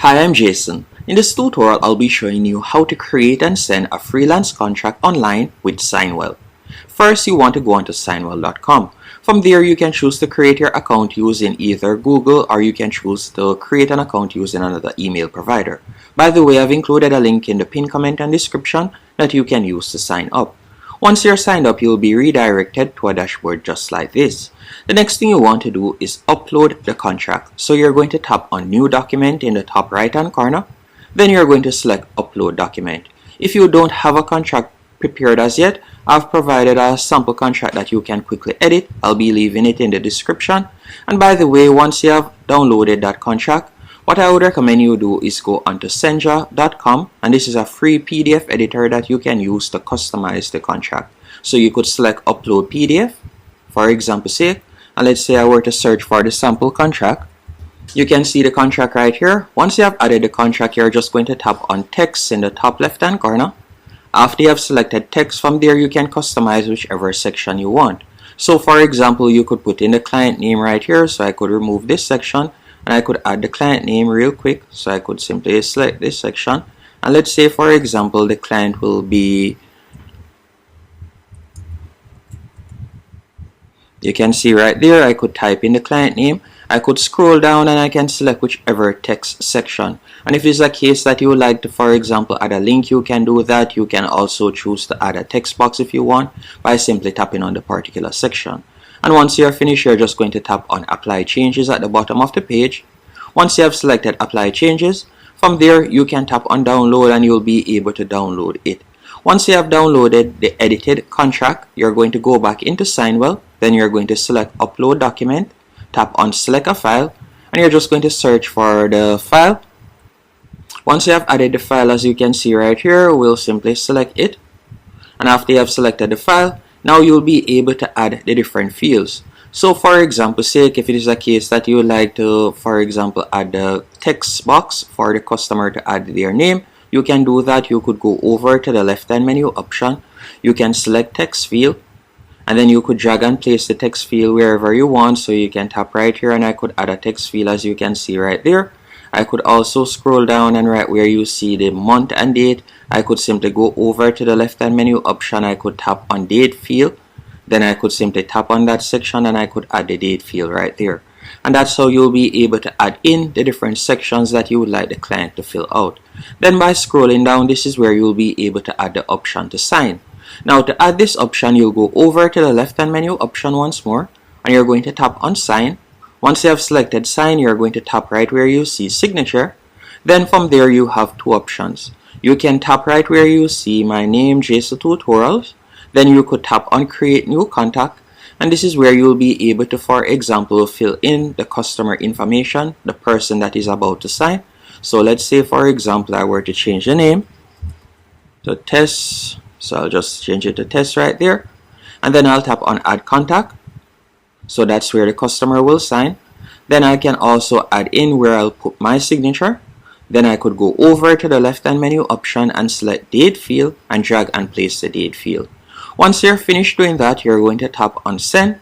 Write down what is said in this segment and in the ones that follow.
Hi, I'm Jason. In this tutorial, I'll be showing you how to create and send a freelance contract online with SignWell. First, you want to go onto SignWell.com. From there, you can choose to create your account using either Google or you can choose to create an account using another email provider. By the way, I've included a link in the pinned comment and description that you can use to sign up. Once you're signed up, you'll be redirected to a dashboard just like this. The next thing you want to do is upload the contract. So you're going to tap on New Document in the top right hand corner. Then you're going to select Upload Document. If you don't have a contract prepared as yet, I've provided a sample contract that you can quickly edit. I'll be leaving it in the description. And by the way, once you have downloaded that contract, what I would recommend you do is go onto SignWell.com, and this is a free PDF editor that you can use to customize the contract. So you could select Upload PDF, for example sake, and let's say I were to search for the sample contract. You can see the contract right here. Once you have added the contract, you're just going to tap on Text in the top left hand corner. After you have selected text, from there you can customize whichever section you want. So for example, you could put in the client name right here, so I could remove this section and I could add the client name real quick. So I could simply select this section, and let's say for example the client will be, you can see right there, I could type in the client name. I could scroll down and I can select whichever text section. And if it's a case that you would like to, for example, add a link, you can do that. You can also choose to add a text box if you want by simply tapping on the particular section. And once you're finished, you're just going to tap on Apply Changes at the bottom of the page. Once you have selected Apply Changes, from there you can tap on Download and you'll be able to download it. Once you have downloaded the edited contract, you're going to go back into SignWell. Then you're going to select Upload Document, tap on Select a File, and you're just going to search for the file. Once you have added the file, as you can see right here, we'll simply select it. And after you have selected the file, now you'll be able to add the different fields. So for example sake, if it is a case that you would like to, for example, add the text box for the customer to add their name, you can do that. You could go over to the left hand menu option. You can select text field, and then you could drag and place the text field wherever you want. So you can tap right here and I could add a text field, as you can see right there. I could also scroll down, and right where you see the month and date, I could simply go over to the left hand menu option. I could tap on date field, then I could simply tap on that section and I could add the date field right there. And that's how you'll be able to add in the different sections that you would like the client to fill out. Then by scrolling down, this is where you'll be able to add the option to sign. Now to add this option, you'll go over to the left hand menu option once more and you're going to tap on Sign. Once you have selected Sign, you're going to tap right where you see Signature. Then from there you have two options. You can tap right where you see My Name, Jason Tutorials. Then you could tap on Create New Contact, and this is where you'll be able to, for example, fill in the customer information, the person that is about to sign. So let's say for example I were to change the name to Tess, so I'll just change it to Tess right there, and then I'll tap on Add Contact. So that's where the customer will sign. Then I can also add in where I'll put my signature. Then I could go over to the left hand menu option and select Date field and drag and place the date field. Once you're finished doing that, you're going to tap on Send,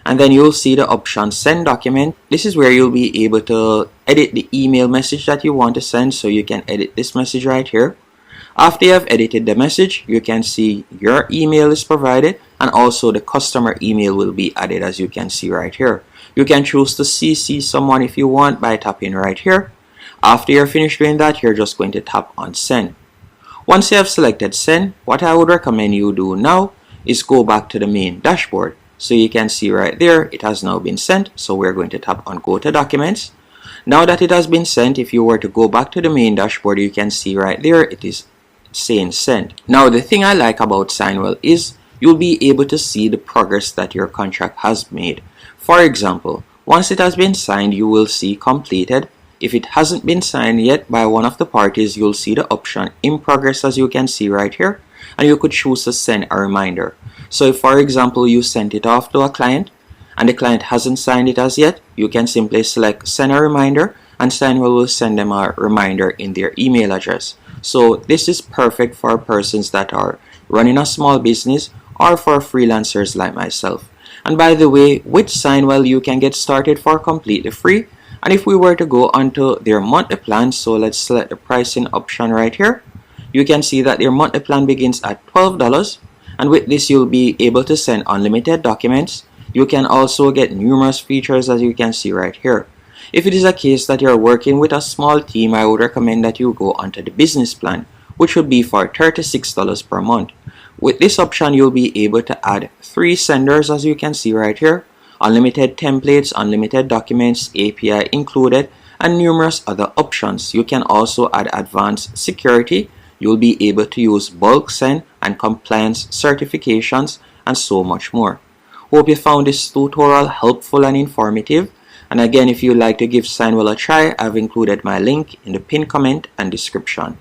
and then you'll see the option Send Document. This is where you'll be able to edit the email message that you want to send. So you can edit this message right here. After you have edited the message, you can see your email is provided and also the customer email will be added, as you can see right here. You can choose to CC someone if you want by tapping right here. After you're finished doing that, you're just going to tap on Send. Once you have selected Send, what I would recommend you do now is go back to the main dashboard. So you can see right there, it has now been sent. So we're going to tap on Go to Documents. Now that it has been sent, if you were to go back to the main dashboard, you can see right there, it is saying Send. Now the thing I like about SignWell is you'll be able to see the progress that your contract has made. For example, once it has been signed, you will see completed. If it hasn't been signed yet by one of the parties, you'll see the option in progress, as you can see right here, and you could choose to send a reminder. So if for example you sent it off to a client and the client hasn't signed it as yet, you can simply select Send a Reminder and SignWell will send them a reminder in their email address. So this is perfect for persons that are running a small business or for freelancers like myself. And by the way, with SignWell you can get started for completely free. And if we were to go onto their monthly plan, so let's select the pricing option right here. You can see that their monthly plan begins at $12, and with this you'll be able to send unlimited documents. You can also get numerous features, as you can see right here. If it is a case that you're working with a small team, I would recommend that you go onto the business plan, which would be for $36 per month. With this option, you'll be able to add 3 senders, as you can see right here, unlimited templates, unlimited documents, API included, and numerous other options. You can also add advanced security. You'll be able to use bulk send and compliance certifications and so much more. Hope you found this tutorial helpful and informative. And again, if you'd like to give SignWell a try, I've included my link in the pinned comment and description.